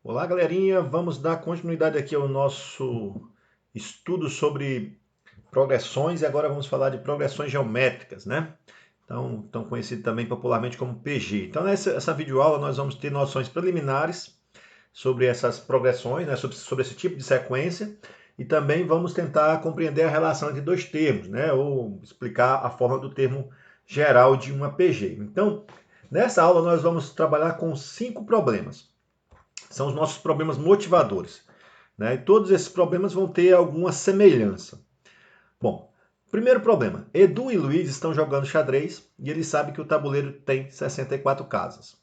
Olá, galerinha. Vamos dar continuidade aqui ao nosso estudo sobre progressões e agora vamos falar de progressões geométricas, né? Então, tão conhecido também popularmente como PG. Então, nessa videoaula nós vamos ter noções preliminares sobre essas progressões, né? Sobre esse tipo de sequência e também vamos tentar compreender a relação entre dois termos, né? Ou explicar a forma do termo geral de uma PG. Então, nessa aula nós vamos trabalhar com 5 problemas. São os nossos problemas motivadores, né? E todos esses problemas vão ter alguma semelhança. Bom, primeiro problema. Edu e Luiz estão jogando xadrez e eles sabem que o tabuleiro tem 64 casas.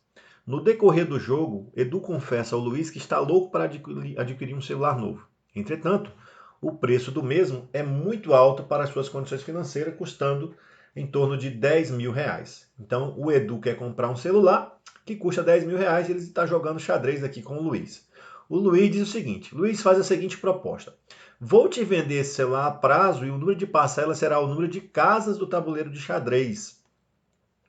No decorrer do jogo, Edu confessa ao Luiz que está louco para adquirir um celular novo. Entretanto, o preço do mesmo é muito alto para as suas condições financeiras, custando em torno de 10 mil reais. Então, o Edu quer comprar um celular que custa 10 mil reais e ele está jogando xadrez aqui com o Luiz. O Luiz diz o seguinte: Luiz faz a seguinte proposta. Vou te vender esse celular a prazo e o número de parcelas será o número de casas do tabuleiro de xadrez.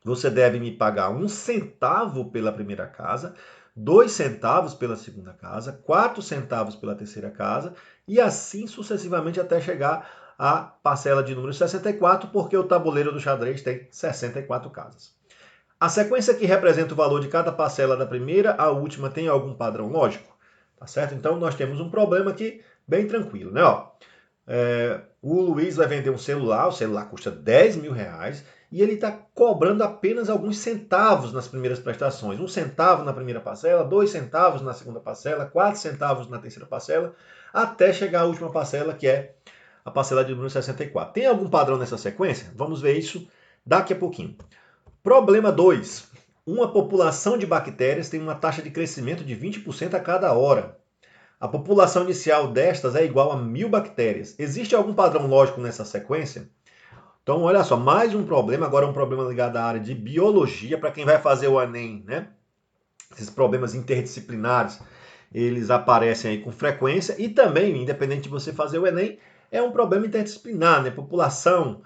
Você deve me pagar 1 centavo pela primeira casa, 2 centavos pela segunda casa, 4 centavos pela terceira casa e assim sucessivamente até chegar à parcela de número 64, porque o tabuleiro do xadrez tem 64 casas. A sequência que representa o valor de cada parcela da primeira à última tem algum padrão lógico? Tá certo? Então nós temos um problema aqui bem tranquilo, né? O Luiz vai vender um celular, o celular custa 10 mil reais e ele está cobrando apenas alguns centavos nas primeiras prestações. 1 centavo na primeira parcela, 2 centavos na segunda parcela, 4 centavos na terceira parcela, até chegar à última parcela, que é a parcela de número 64. Tem algum padrão nessa sequência? Vamos ver isso daqui a pouquinho. Problema 2. Uma população de bactérias tem uma taxa de crescimento de 20% a cada hora. A população inicial destas é igual a 1000 bactérias. Existe algum padrão lógico nessa sequência? Então, olha só, mais um problema, agora um problema ligado à área de biologia, para quem vai fazer o Enem, né? Esses problemas interdisciplinares, eles aparecem aí com frequência e também, independente de você fazer o Enem, é um problema interdisciplinar, né? População,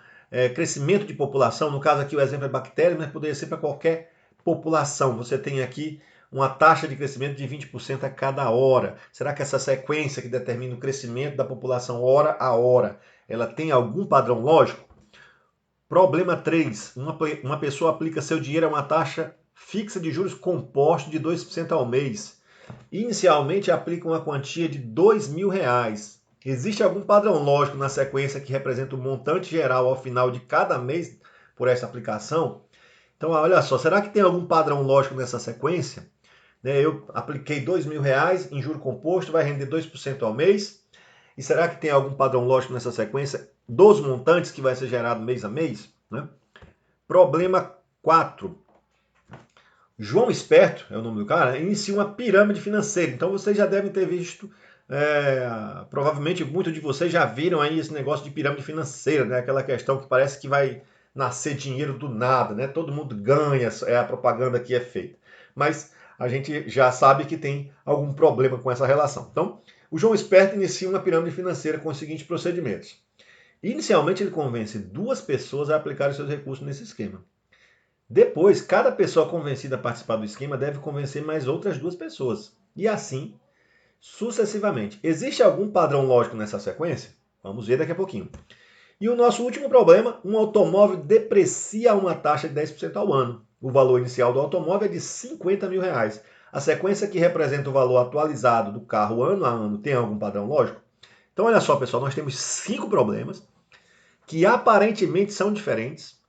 crescimento de população, no caso aqui o exemplo é bactéria, mas poderia ser para qualquer população. Você tem aqui uma taxa de crescimento de 20% a cada hora. Será que essa sequência que determina o crescimento da população hora a hora, ela tem algum padrão lógico? Problema 3. Uma pessoa aplica seu dinheiro a uma taxa fixa de juros compostos de 2% ao mês. Inicialmente aplica uma quantia de 2 mil reais. Existe algum padrão lógico na sequência que representa o montante geral ao final de cada mês por essa aplicação? Então, olha só, será que tem algum padrão lógico nessa sequência? Eu apliquei 2 mil reais em juro composto, vai render 2% ao mês. E será que tem algum padrão lógico nessa sequência dos montantes que vai ser gerado mês a mês? Né? Problema 4. João Esperto, é o nome do cara, inicia uma pirâmide financeira. Então vocês já devem ter visto, provavelmente muitos de vocês já viram aí esse negócio de pirâmide financeira, né? Aquela questão que parece que vai nascer dinheiro do nada, né? Todo mundo ganha, é a propaganda que é feita. Mas a gente já sabe que tem algum problema com essa relação. Então, o João Esperto inicia uma pirâmide financeira com os seguintes procedimentos. Inicialmente, ele convence 2 pessoas a aplicar os seus recursos nesse esquema. Depois, cada pessoa convencida a participar do esquema deve convencer mais outras 2 pessoas. E assim, sucessivamente. Existe algum padrão lógico nessa sequência? Vamos ver daqui a pouquinho. E o nosso último problema, um automóvel deprecia a uma taxa de 10% ao ano. O valor inicial do automóvel é de 50 mil reais. A sequência que representa o valor atualizado do carro ano a ano tem algum padrão lógico? Então, olha só, pessoal, nós temos 5 problemas que aparentemente são diferentes,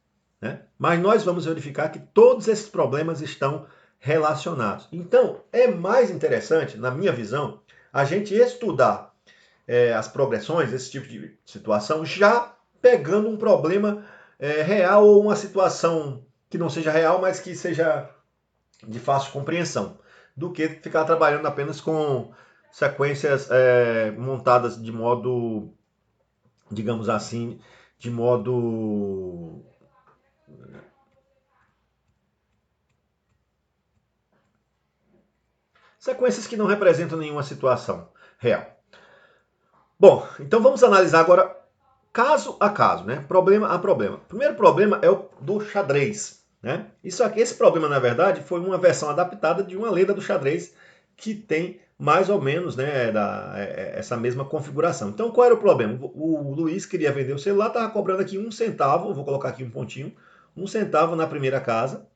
né? Mas nós vamos verificar que todos esses problemas estão relacionados. Então, é mais interessante, na minha visão, a gente estudar as progressões, esse tipo de situação, já pegando um problema real ou uma situação que não seja real, mas que seja de fácil compreensão, do que ficar trabalhando apenas com sequências montadas de modo, digamos assim, de modo sequências que não representam nenhuma situação real. Bom, então vamos analisar agora caso a caso, né? Problema a problema. O primeiro problema é o do xadrez, né? Esse problema, na verdade, foi uma versão adaptada de uma lenda do xadrez que tem mais ou menos, né, essa mesma configuração. Então, qual era o problema? O Luiz queria vender o celular, estava cobrando aqui 1 centavo, vou colocar aqui um pontinho, 1 centavo na primeira casa,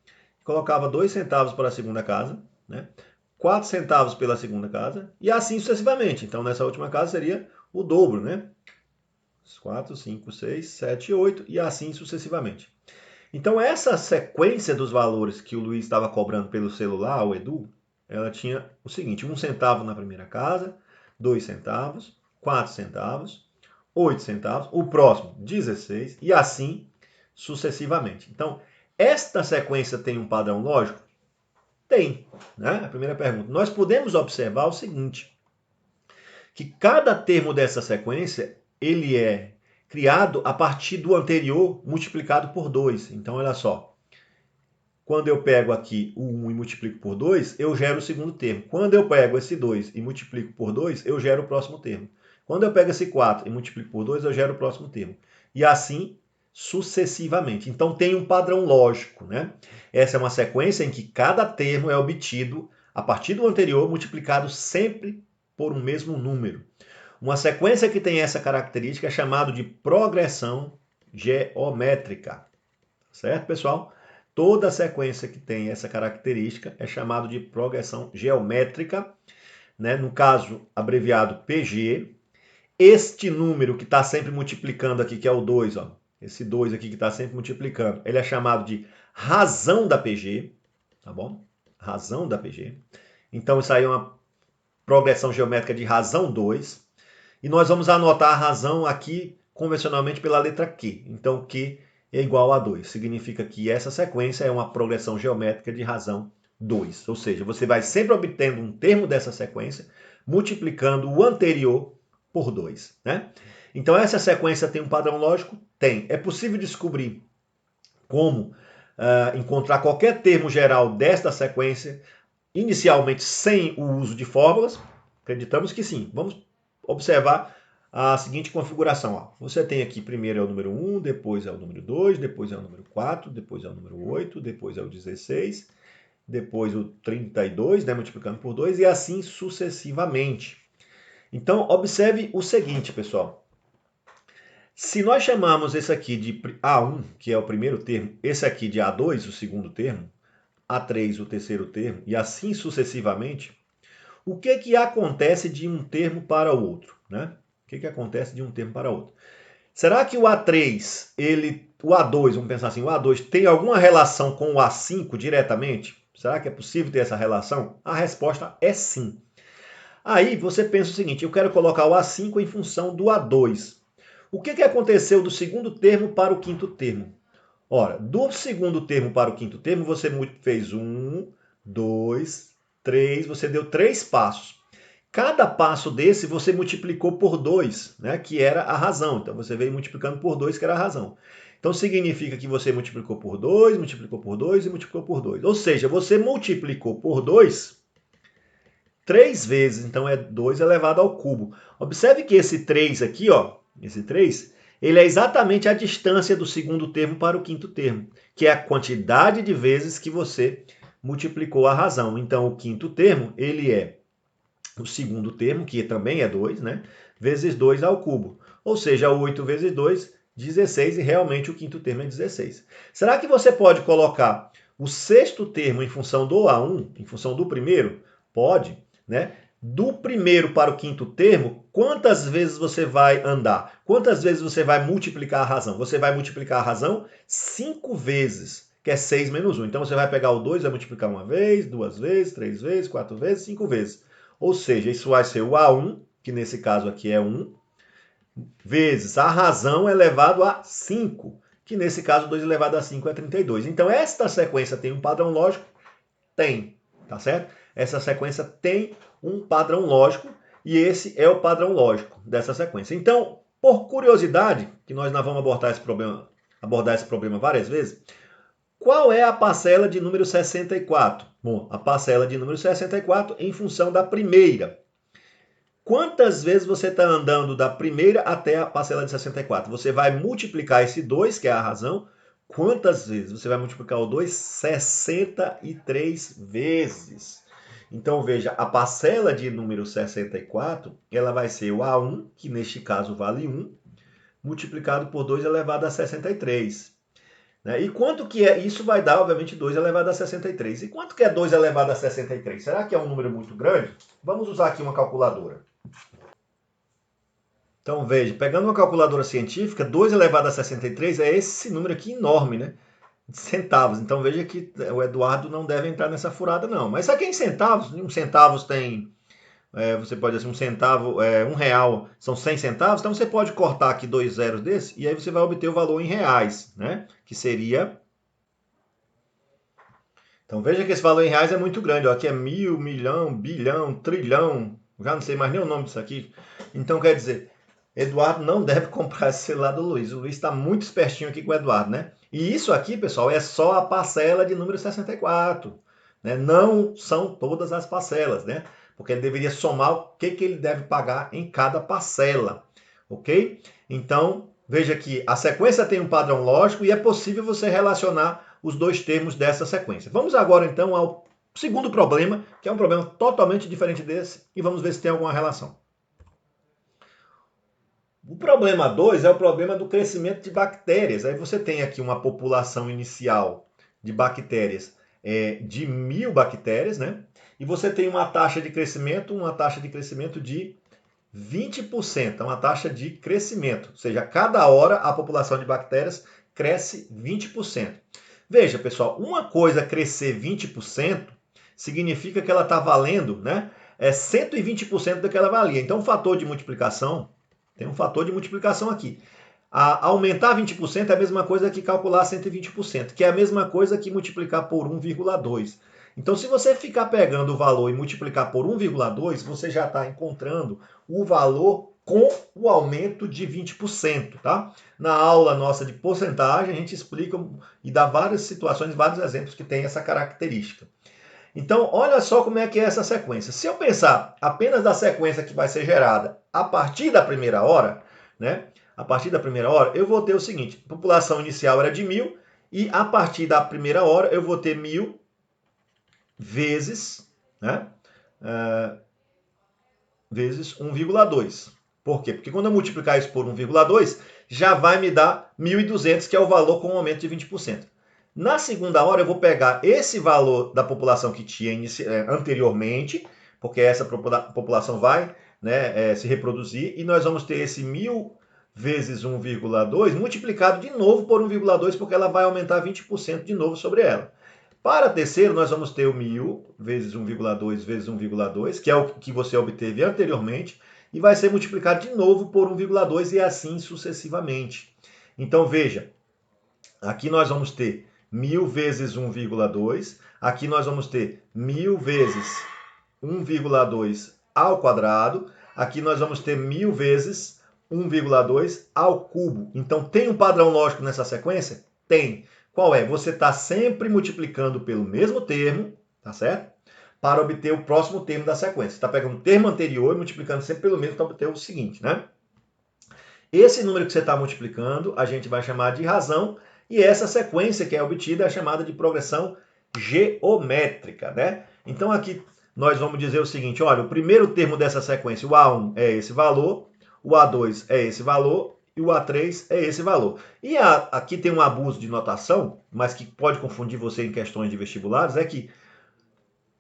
colocava 2 centavos para a segunda casa, né, 4 centavos pela segunda casa, e assim sucessivamente. Então, nessa última casa seria o dobro, né? 4, 5, 6, 7, 8, e assim sucessivamente. Então, essa sequência dos valores que o Luiz estava cobrando pelo celular, o Edu, ela tinha o seguinte: 1 centavo na primeira casa, 2 centavos, 4 centavos, 8 centavos, o próximo 16 e assim sucessivamente. Então, esta sequência tem um padrão lógico? Tem, né? A primeira pergunta. Nós podemos observar o seguinte, que cada termo dessa sequência, ele é criado a partir do anterior multiplicado por 2. Então, olha só. Quando eu pego aqui o 1 e multiplico por 2, eu gero o segundo termo. Quando eu pego esse 2 e multiplico por 2, eu gero o próximo termo. Quando eu pego esse 4 e multiplico por 2, eu gero o próximo termo. E assim sucessivamente. Então tem um padrão lógico, né? Essa é uma sequência em que cada termo é obtido a partir do anterior multiplicado sempre por um mesmo número. Uma sequência que tem essa característica é chamada de progressão geométrica. Certo, pessoal? Toda sequência que tem essa característica é chamada de progressão geométrica, né? No caso, abreviado PG. Este número que está sempre multiplicando aqui, que é o 2, ó, esse 2 aqui que está sempre multiplicando, ele é chamado de razão da PG, tá bom? Razão da PG. Então, isso aí é uma progressão geométrica de razão 2. E nós vamos anotar a razão aqui convencionalmente pela letra Q. Então, Q é igual a 2. Significa que essa sequência é uma progressão geométrica de razão 2. Ou seja, você vai sempre obtendo um termo dessa sequência, multiplicando o anterior por 2. Né? Então, essa sequência tem um padrão lógico? Tem. É possível descobrir como encontrar qualquer termo geral desta sequência, inicialmente sem o uso de fórmulas? Acreditamos que sim. Vamos observar a seguinte configuração. Ó. Você tem aqui, primeiro é o número 1, depois é o número 2, depois é o número 4, depois é o número 8, depois é o 16, depois o 32, né, multiplicando por 2, e assim sucessivamente. Então, observe o seguinte, pessoal. Se nós chamarmos esse aqui de A1, que é o primeiro termo, esse aqui de A2, o segundo termo, A3, o terceiro termo, e assim sucessivamente, o que acontece de um termo para o outro? Né? O que acontece de um termo para outro? Será que o A3, o A2, vamos pensar assim, o A2 tem alguma relação com o A5 diretamente? Será que é possível ter essa relação? A resposta é sim. Aí você pensa o seguinte, eu quero colocar o A5 em função do A2. O que aconteceu do segundo termo para o quinto termo? Ora, do segundo termo para o quinto termo, você fez 1, 2, 3, você deu 3 passos. Cada passo desse você multiplicou por 2, né, que era a razão. Então você veio multiplicando por 2, que era a razão. Então significa que você multiplicou por 2, multiplicou por 2 e multiplicou por 2. Ou seja, você multiplicou por 2 3 vezes, então é 2 elevado ao cubo. Observe que esse 3 aqui, ó, esse 3, ele é exatamente a distância do segundo termo para o quinto termo, que é a quantidade de vezes que você multiplicou a razão. Então, o quinto termo, ele é o segundo termo, que também é 2, né, vezes 2 ao cubo. Ou seja, 8 vezes 2, 16, e realmente o quinto termo é 16. Será que você pode colocar o sexto termo em função do A1, em função do primeiro? Pode, né? Do primeiro para o quinto termo, quantas vezes você vai andar? Quantas vezes você vai multiplicar a razão? Você vai multiplicar a razão 5 vezes, que é 6 menos 1. Então você vai pegar o 2 e vai multiplicar uma vez, 2 vezes, 3 vezes, 4 vezes, 5 vezes. Ou seja, isso vai ser o A1, que nesse caso aqui é 1, vezes a razão elevado a 5, que nesse caso 2 elevado a 5 é 32. Então esta sequência tem um padrão lógico? Tem, tá certo? Essa sequência tem um padrão lógico e esse é o padrão lógico dessa sequência. Então, por curiosidade, que nós não vamos abordar esse problema várias vezes, qual é a parcela de número 64? Bom, a parcela de número 64 em função da primeira. Quantas vezes você está andando da primeira até a parcela de 64? Você vai multiplicar esse 2, que é a razão. Quantas vezes? Você vai multiplicar o 2? 63 vezes. Então, veja, a parcela de número 64, ela vai ser o A1, que neste caso vale 1, multiplicado por 2 elevado a 63. Né? E quanto que é? Isso vai dar, obviamente, 2 elevado a 63. E quanto que é 2 elevado a 63? Será que é um número muito grande? Vamos usar aqui uma calculadora. Então, veja, pegando uma calculadora científica, 2 elevado a 63 é esse número aqui enorme, né? De centavos. Então, veja que o Eduardo não deve entrar nessa furada, não. Mas isso aqui é em centavos. Um centavos tem, você pode dizer, um centavo, R$1 são 100 centavos. Então, você pode cortar aqui 2 zeros desse e aí você vai obter o valor em reais, né? Que seria... Então, veja que esse valor em reais é muito grande. Ó. Aqui é 1.000, milhão, bilhão, trilhão. Já não sei mais nem o nome disso aqui. Então, quer dizer... Eduardo não deve comprar esse celular do Luiz. O Luiz está muito espertinho aqui com o Eduardo, né? E isso aqui, pessoal, é só a parcela de número 64. Né? Não são todas as parcelas, né? Porque ele deveria somar o que ele deve pagar em cada parcela. Ok? Então, veja que a sequência tem um padrão lógico e é possível você relacionar os dois termos dessa sequência. Vamos agora, então, ao segundo problema, que é um problema totalmente diferente desse, e vamos ver se tem alguma relação. O problema 2 é o problema do crescimento de bactérias. Aí você tem aqui uma população inicial de bactérias de 1.000 bactérias, né? E você tem uma taxa de crescimento de 20%, uma taxa de crescimento. Ou seja, a cada hora a população de bactérias cresce 20%. Veja, pessoal, uma coisa crescer 20% significa que ela está valendo, né? 120% do que ela valia. Então, o fator de multiplicação... Tem um fator de multiplicação aqui. Aumentar 20% é a mesma coisa que calcular 120%, que é a mesma coisa que multiplicar por 1,2. Então, se você ficar pegando o valor e multiplicar por 1,2, você já está encontrando o valor com o aumento de 20%. Tá? Na aula nossa de porcentagem, a gente explica e dá várias situações, vários exemplos que tem essa característica. Então, olha só como é que é essa sequência. Se eu pensar apenas da sequência que vai ser gerada a partir da primeira hora, né? A partir da primeira hora, eu vou ter o seguinte: a população inicial era de 1.000 e a partir da primeira hora eu vou ter 1.000 vezes, né? Vezes 1,2. Por quê? Porque quando eu multiplicar isso por 1,2, já vai me dar 1.200, que é o valor com um aumento de 20%. Na segunda hora, eu vou pegar esse valor da população que tinha anteriormente, porque essa população vai, né, se reproduzir, e nós vamos ter esse 1.000 vezes 1,2 multiplicado de novo por 1,2, porque ela vai aumentar 20% de novo sobre ela. Para terceiro, nós vamos ter o 1.000 vezes 1,2 vezes 1,2, que é o que você obteve anteriormente, e vai ser multiplicado de novo por 1,2 e assim sucessivamente. Então, veja, aqui nós vamos ter 1.000 vezes 1,2. Aqui nós vamos ter 1.000 vezes 1,2 ao quadrado. Aqui nós vamos ter 1.000 vezes 1,2 ao cubo. Então, tem um padrão lógico nessa sequência? Tem. Qual é? Você está sempre multiplicando pelo mesmo termo, tá certo? Para obter o próximo termo da sequência. Você está pegando o termo anterior e multiplicando sempre pelo mesmo para obter o seguinte, né? Esse número que você está multiplicando, a gente vai chamar de razão, e essa sequência que é obtida é chamada de progressão geométrica, né? Então aqui nós vamos dizer o seguinte, olha, o primeiro termo dessa sequência, o A1 é esse valor, o A2 é esse valor e o A3 é esse valor. E aqui tem um abuso de notação, mas que pode confundir você em questões de vestibulares, é que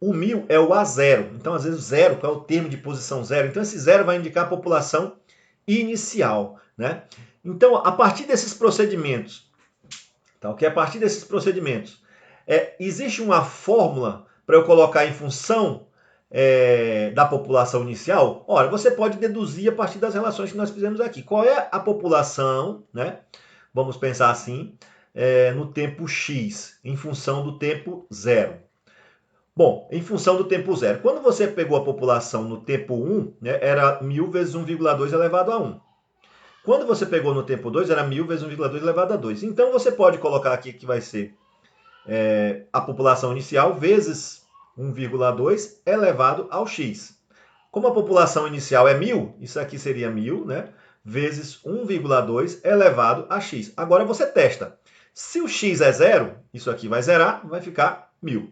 o 1.000 é o A0. Então, às vezes, zero, que é o termo de posição zero. Então, esse zero vai indicar a população inicial, né? Então, a partir desses procedimentos, tá, okay? A partir desses procedimentos, existe uma fórmula para eu colocar em função da população inicial? Olha, você pode deduzir a partir das relações que nós fizemos aqui. Qual é a população, né? Vamos pensar assim, no tempo x, em função do tempo zero. Bom, em função do tempo zero. Quando você pegou a população no tempo 1, né, era 1.000 vezes 1,2 elevado a 1. Quando você pegou no tempo 2, era 1.000 vezes 1,2 elevado a 2. Então, você pode colocar aqui que vai ser a população inicial vezes 1,2 elevado ao x. Como a população inicial é 1.000, isso aqui seria 1.000, né, vezes 1,2 elevado a x. Agora você testa. Se o x é zero, isso aqui vai zerar, vai ficar 1.000.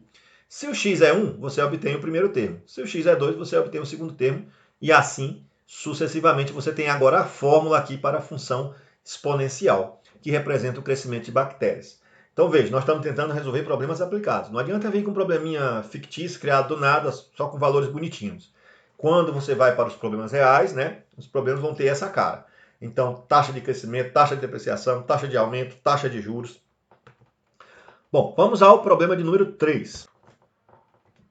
Se o x é 1, você obtém o primeiro termo. Se o x é 2, você obtém o segundo termo. E assim, sucessivamente, você tem agora a fórmula aqui para a função exponencial, que representa o crescimento de bactérias. Então veja, nós estamos tentando resolver problemas aplicados. Não adianta vir com um probleminha fictício, criado do nada, só com valores bonitinhos. Quando você vai para os problemas reais, né, os problemas vão ter essa cara. Então, taxa de crescimento, taxa de depreciação, taxa de aumento, taxa de juros. Bom, vamos ao problema de número 3.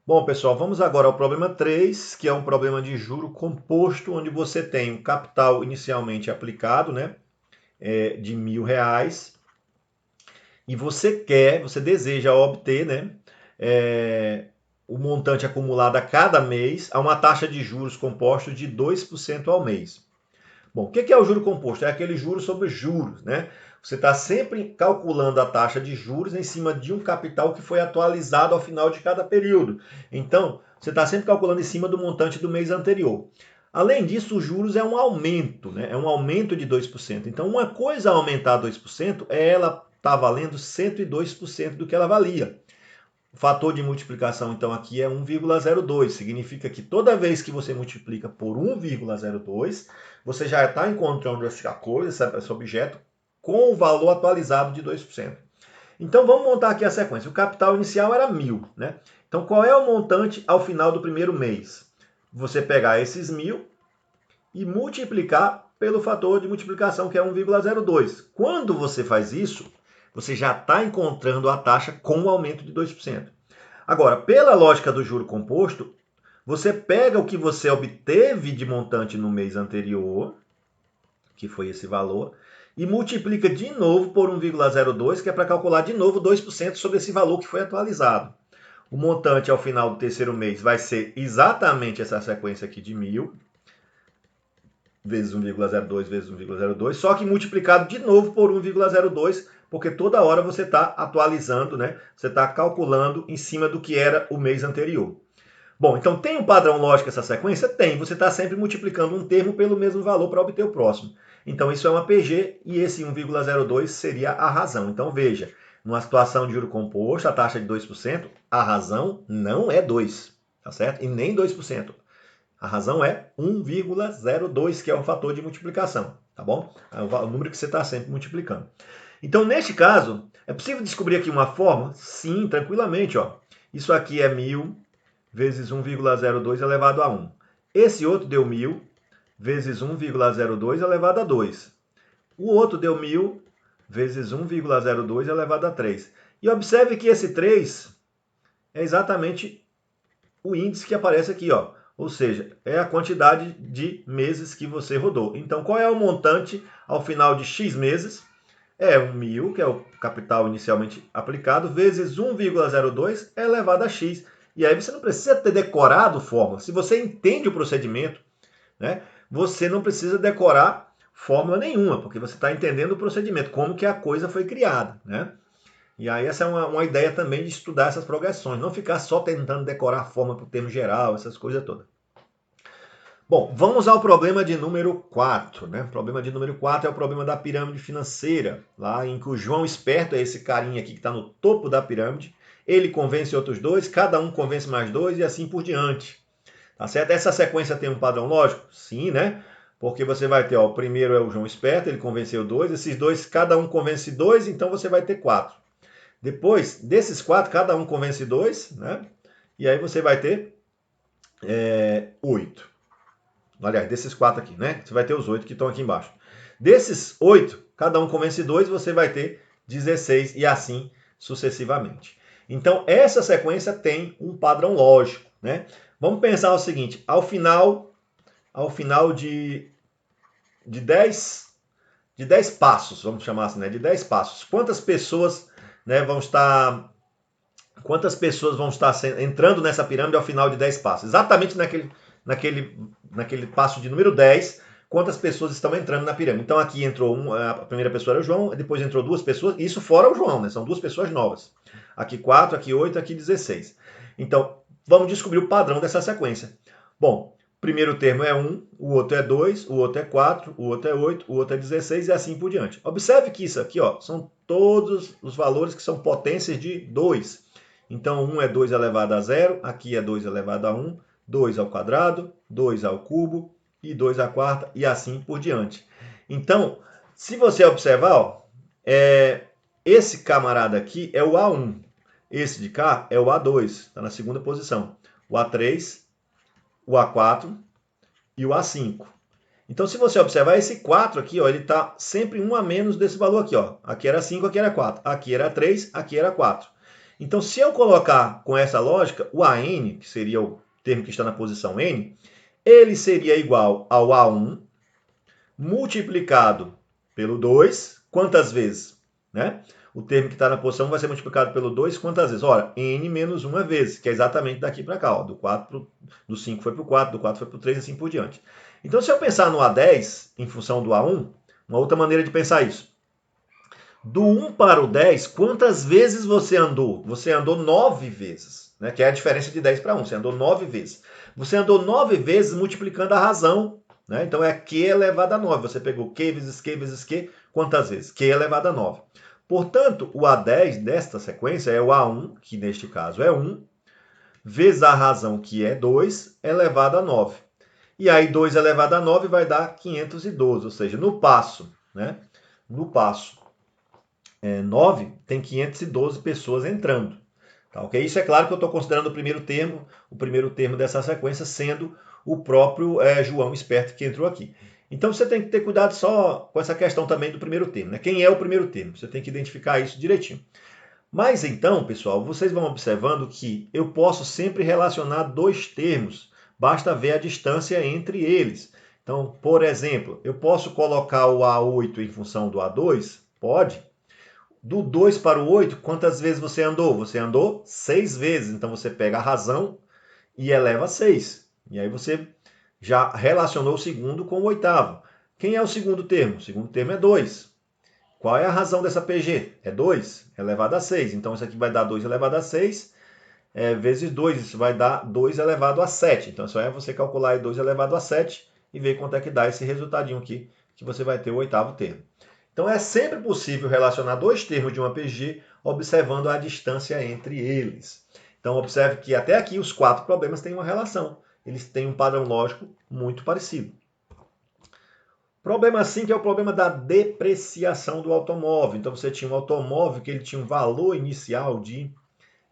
Bom, pessoal, vamos agora ao problema 3, que é um problema de juro composto, onde você tem um capital inicialmente aplicado, né, de R$1.000, e você deseja obter, né, o montante acumulado a cada mês a uma taxa de juros composto de 2% ao mês. Bom, o que é o juro composto? É aquele juro sobre juros, né? Você está sempre calculando a taxa de juros em cima de um capital que foi atualizado ao final de cada período. Então, você está sempre calculando em cima do montante do mês anterior. Além disso, os juros é um aumento, né? É um aumento de 2%. Então, uma coisa a aumentar 2% é ela está valendo 102% do que ela valia. O fator de multiplicação, então, aqui é 1,02. Significa que toda vez que você multiplica por 1,02, você já está encontrando essa coisa, esse objeto, com o valor atualizado de 2%. Então, vamos montar aqui a sequência. O capital inicial era 1.000, né? Então, qual é o montante ao final do primeiro mês? Você pegar esses 1.000 e multiplicar pelo fator de multiplicação, que é 1,02. Quando você faz isso, você já está encontrando a taxa com o aumento de 2%. Agora, pela lógica do juro composto, você pega o que você obteve de montante no mês anterior, que foi esse valor, e multiplica de novo por 1,02, que é para calcular de novo 2% sobre esse valor que foi atualizado. O montante ao final do terceiro mês vai ser exatamente essa sequência aqui de 1.000, vezes 1,02 vezes 1,02, só que multiplicado de novo por 1,02, porque toda hora você está atualizando, né? Você está calculando em cima do que era o mês anterior. Bom, então tem um padrão lógico essa sequência? Tem. Você está sempre multiplicando um termo pelo mesmo valor para obter o próximo. Então isso é uma PG e esse 1,02 seria a razão. Então veja, numa situação de juro composto, a taxa de 2%, a razão não é 2, tá certo? E nem 2%. A razão é 1,02, que é o fator de multiplicação, tá bom? É o número que você está sempre multiplicando. Então, neste caso, é possível descobrir aqui uma forma? Sim, tranquilamente, ó. Isso aqui é 1.000 vezes 1,02 elevado a 1. Esse outro deu 1.000 vezes 1,02 elevado a 2. O outro deu 1.000 vezes 1,02 elevado a 3. E observe que esse 3 é exatamente o índice que aparece aqui, ó. Ou seja, é a quantidade de meses que você rodou. Então, qual é o montante ao final de X meses? É 1.000, que é o capital inicialmente aplicado, vezes 1,02 elevado a X. E aí você não precisa ter decorado fórmula. Se você entende o procedimento, né, você não precisa decorar fórmula nenhuma, porque você está entendendo o procedimento, como que a coisa foi criada, né? E aí essa é uma ideia também de estudar essas progressões, não ficar só tentando decorar a fórmula para o termo geral, essas coisas todas. Bom, vamos ao problema de número 4. Né? O problema de número 4 é o problema da pirâmide financeira, lá em que o João Esperto é esse carinha aqui que está no topo da pirâmide, ele convence outros dois, cada um convence mais dois e assim por diante. Tá certo? Essa sequência tem um padrão lógico? Sim, né? Porque você vai ter, ó, o primeiro é o João Esperto, ele convenceu dois, esses dois, cada um convence dois, então você vai ter 4. Depois, desses 4, cada um convence 2, né? E aí você vai ter 8. Aliás, desses 4 aqui, né? Você vai ter os 8 que estão aqui embaixo. Desses 8, cada um convence 2, você vai ter 16 e assim sucessivamente. Então, essa sequência tem um padrão lógico, né? Vamos pensar o seguinte, ao final de 10 passos, vamos chamar assim, né? De 10 passos, quantas pessoas, né, vão estar entrando nessa pirâmide ao final de 10 passos? Exatamente naquele passo de número 10, quantas pessoas estão entrando na pirâmide? Então aqui entrou a primeira pessoa era o João, depois entrou 2 pessoas, isso fora o João, né? São 2 pessoas novas. Aqui 4, aqui 8, aqui 16. Então, vamos descobrir o padrão dessa sequência. Bom, o primeiro termo é 1, o outro é 2, o outro é 4, o outro é 8, o outro é 16 e assim por diante. Observe que isso aqui, ó, são todos os valores que são potências de 2. Então 1 é 2 elevado a 0, aqui é 2 elevado a 1, 2 ao quadrado, 2 ao cubo e 2 à quarta e assim por diante. Então, se você observar, ó, esse camarada aqui é o A1. Esse de cá é o A2, está na segunda posição. O A3, o A4 e o A5. Então, se você observar, esse 4 aqui, ó, ele está sempre um a menos desse valor aqui. Ó. Aqui era 5, aqui era 4. Aqui era 3, aqui era 4. Então, se eu colocar com essa lógica, o AN, que seria o termo que está na posição N, ele seria igual ao A1 multiplicado pelo 2, quantas vezes? Né? O termo que está na posição vai ser multiplicado pelo 2 quantas vezes? Ora, n menos 1 vezes, que é exatamente daqui para cá. Ó, do 5 foi para o 4, do 4 foi para o 3 e assim por diante. Então, se eu pensar no A10 em função do A1, uma outra maneira de pensar isso. Do 1 para o 10, quantas vezes você andou? Você andou 9 vezes, né? Que é a diferença de 10 para 1. Você andou 9 vezes. Você andou 9 vezes multiplicando a razão. Né? Então é Q elevado a 9. Você pegou Q vezes Q vezes Q. Quantas vezes? Q elevado a 9. Portanto, o A10 desta sequência é o A1, que neste caso é 1, vezes a razão, que é 2, elevado a 9. E aí 2 elevado a 9 vai dar 512, ou seja, no passo, né? No passo 9, tem 512 pessoas entrando. Tá, okay? Isso é claro que eu estou considerando o primeiro termo dessa sequência sendo o próprio João Esperto que entrou aqui. Então você tem que ter cuidado só com essa questão também do primeiro termo. Né? Quem é o primeiro termo? Você tem que identificar isso direitinho. Mas então, pessoal, vocês vão observando que eu posso sempre relacionar dois termos. Basta ver a distância entre eles. Então, por exemplo, eu posso colocar o A8 em função do A2? Pode. Do 2 para o 8, quantas vezes você andou? Você andou 6 vezes. Então você pega a razão e eleva a 6. E aí você já relacionou o segundo com o oitavo. Quem é o segundo termo? O segundo termo é 2. Qual é a razão dessa PG? É 2 elevado a 6. Então isso aqui vai dar 2 elevado a 6 vezes 2. Isso vai dar 2 elevado a 7. Então só é você calcular aí 2 elevado a 7 e ver quanto é que dá esse resultadinho aqui, que você vai ter o oitavo termo. Então é sempre possível relacionar dois termos de uma PG observando a distância entre eles. Então observe que até aqui os 4 problemas têm uma relação. Eles têm um padrão lógico muito parecido. Problema 5 é o problema da depreciação do automóvel. Então você tinha um automóvel que ele tinha um valor inicial de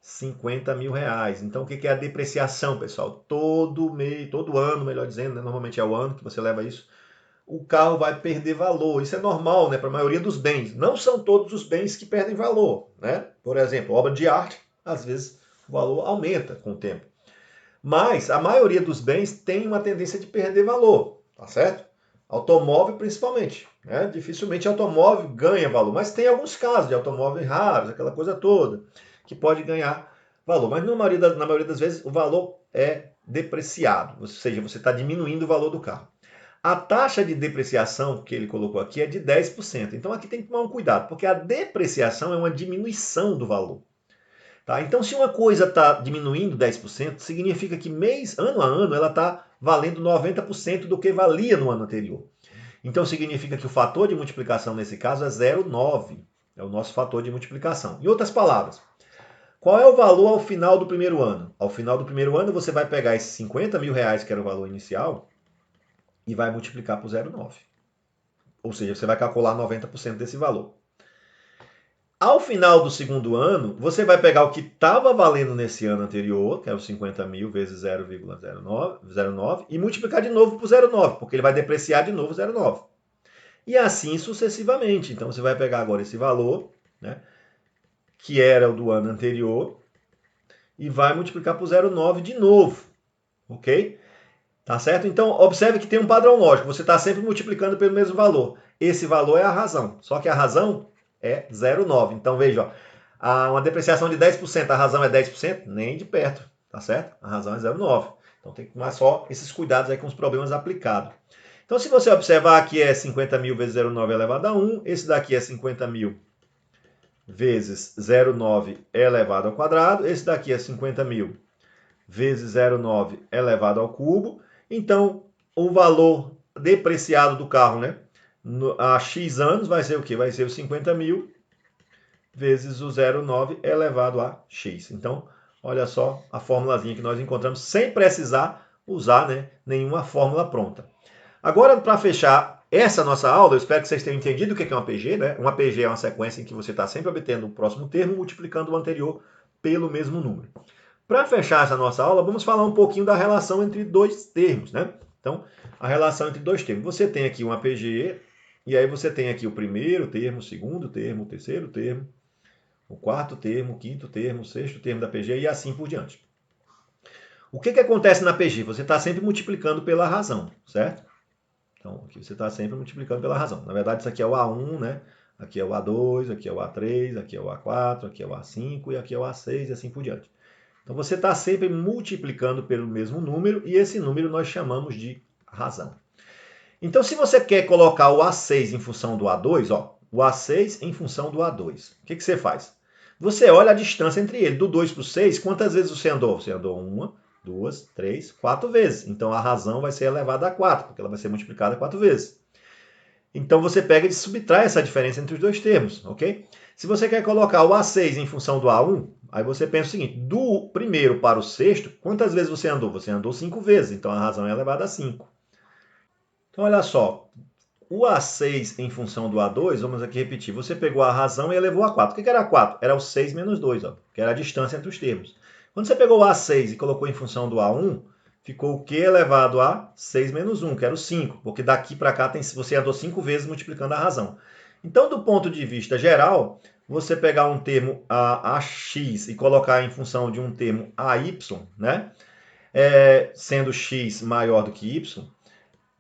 50 mil reais. Então o que é a depreciação, pessoal? Todo mês, todo ano, melhor dizendo, né? Normalmente é o ano que você leva isso, o carro vai perder valor. Isso é normal, né, para a maioria dos bens. Não são todos os bens que perdem valor, né? Por exemplo, obra de arte, às vezes o valor aumenta com o tempo. Mas a maioria dos bens tem uma tendência de perder valor, tá certo? Automóvel principalmente, né? Dificilmente automóvel ganha valor, mas tem alguns casos de automóveis raros, aquela coisa toda, que pode ganhar valor. Mas na maioria das vezes o valor é depreciado, ou seja, você está diminuindo o valor do carro. A taxa de depreciação que ele colocou aqui é de 10%. Então aqui tem que tomar um cuidado, porque a depreciação é uma diminuição do valor. Tá? Então se uma coisa está diminuindo 10%, significa que ano a ano, ela está valendo 90% do que valia no ano anterior. Então significa que o fator de multiplicação nesse caso é 0,9. É o nosso fator de multiplicação. Em outras palavras, qual é o valor ao final do primeiro ano? Ao final do primeiro ano, você vai pegar esses 50 mil reais, que era o valor inicial, e vai multiplicar por 0,9. Ou seja, você vai calcular 90% desse valor. Ao final do segundo ano, você vai pegar o que estava valendo nesse ano anterior, que é os 50 mil vezes 0,09, e multiplicar de novo por 0,9, porque ele vai depreciar de novo 0,9. E assim sucessivamente. Então você vai pegar agora esse valor, né, que era o do ano anterior, e vai multiplicar por 0,9 de novo. Ok? Tá certo? Então, observe que tem um padrão lógico. Você está sempre multiplicando pelo mesmo valor. Esse valor é a razão. Só que a razão é 0,9. Então, veja, ó, uma depreciação de 10%, a razão é 10%? Nem de perto. Tá certo? A razão é 0,9. Então, tem que tomar só esses cuidados aí com os problemas aplicados. Então, se você observar, aqui é 50 mil vezes 0,9 elevado a 1. Esse daqui é 50 mil vezes 0,9 elevado ao quadrado. Esse daqui é 50 mil vezes 0,9 elevado ao cubo. Então, o valor depreciado do carro, né, há X anos vai ser o quê? Vai ser os 50 mil vezes o 0,9 elevado a x. Então, olha só a formulazinha que nós encontramos sem precisar usar, né, nenhuma fórmula pronta. Agora, para fechar essa nossa aula, eu espero que vocês tenham entendido o que é uma PG. Né? Uma PG é uma sequência em que você está sempre obtendo o próximo termo, multiplicando o anterior pelo mesmo número. Para fechar essa nossa aula, vamos falar um pouquinho da relação entre dois termos. Né? Então, a relação entre dois termos. Você tem aqui uma PGE, e aí você tem aqui o primeiro termo, o segundo termo, o terceiro termo, o quarto termo, o quinto termo, o sexto termo da PG e assim por diante. O que acontece na PG? Você está sempre multiplicando pela razão, certo? Então, aqui você está sempre multiplicando pela razão. Na verdade, isso aqui é o A1, né? Aqui é o A2, aqui é o A3, aqui é o A4, aqui é o A5 e aqui é o A6 e assim por diante. Então, você está sempre multiplicando pelo mesmo número e esse número nós chamamos de razão. Então, se você quer colocar o A6 em função do A2, ó, o A6 em função do A2, o que você faz? Você olha a distância entre ele, do 2 para o 6, quantas vezes você andou? Você andou 1, 2, 3, 4 vezes. Então a razão vai ser elevada a 4, porque ela vai ser multiplicada 4 vezes. Então você pega e subtrai essa diferença entre os dois termos, ok? Se você quer colocar o A6 em função do A1, aí você pensa o seguinte, do primeiro para o sexto, quantas vezes você andou? Você andou 5 vezes, então a razão é elevada a 5. Então olha só, o A6 em função do A2, vamos aqui repetir, você pegou a razão e elevou a 4. O que era 4? Era o 6 menos 2, ó, que era a distância entre os termos. Quando você pegou o A6 e colocou em função do A1, ficou o Q elevado a 6 menos 1, que era o 5, porque daqui para cá você andou 5 vezes multiplicando a razão. Então, do ponto de vista geral, você pegar um termo AX e colocar em função de um termo AY, né? Sendo x maior do que y,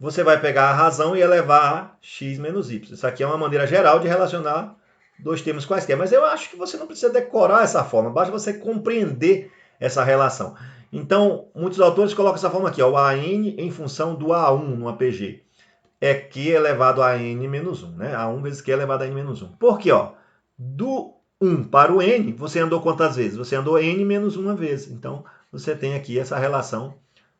você vai pegar a razão e elevar a x menos y. Isso aqui é uma maneira geral de relacionar dois termos quaisquer. Mas eu acho que você não precisa decorar essa forma, basta você compreender essa relação. Então, muitos autores colocam essa forma aqui, ó, o AN em função do A1 numa PG. É Q elevado a N menos 1, né? A1 vezes Q elevado a N menos 1. Por quê? Ó, do 1 para o N, você andou quantas vezes? Você andou N menos 1 vez. Então, você tem aqui essa relação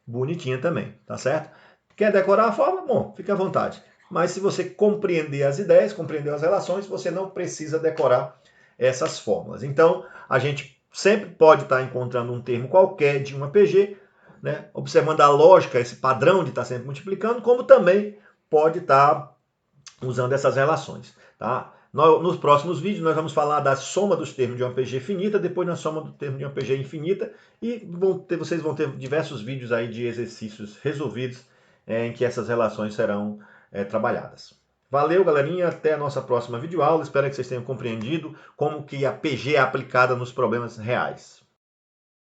bonitinha também, tá certo? Quer decorar a forma? Bom, fique à vontade. Mas se você compreender as ideias, compreender as relações, você não precisa decorar essas fórmulas. Então, a gente sempre pode estar encontrando um termo qualquer de uma PG, né, observando a lógica, esse padrão de estar sempre multiplicando, como também pode estar usando essas relações. Tá? Nos próximos vídeos nós vamos falar da soma dos termos de uma PG finita, depois na soma do termo de uma PG infinita, e vocês vão ter diversos vídeos aí de exercícios resolvidos em que essas relações serão trabalhadas. Valeu, galerinha, até a nossa próxima videoaula. Espero que vocês tenham compreendido como que a PG é aplicada nos problemas reais.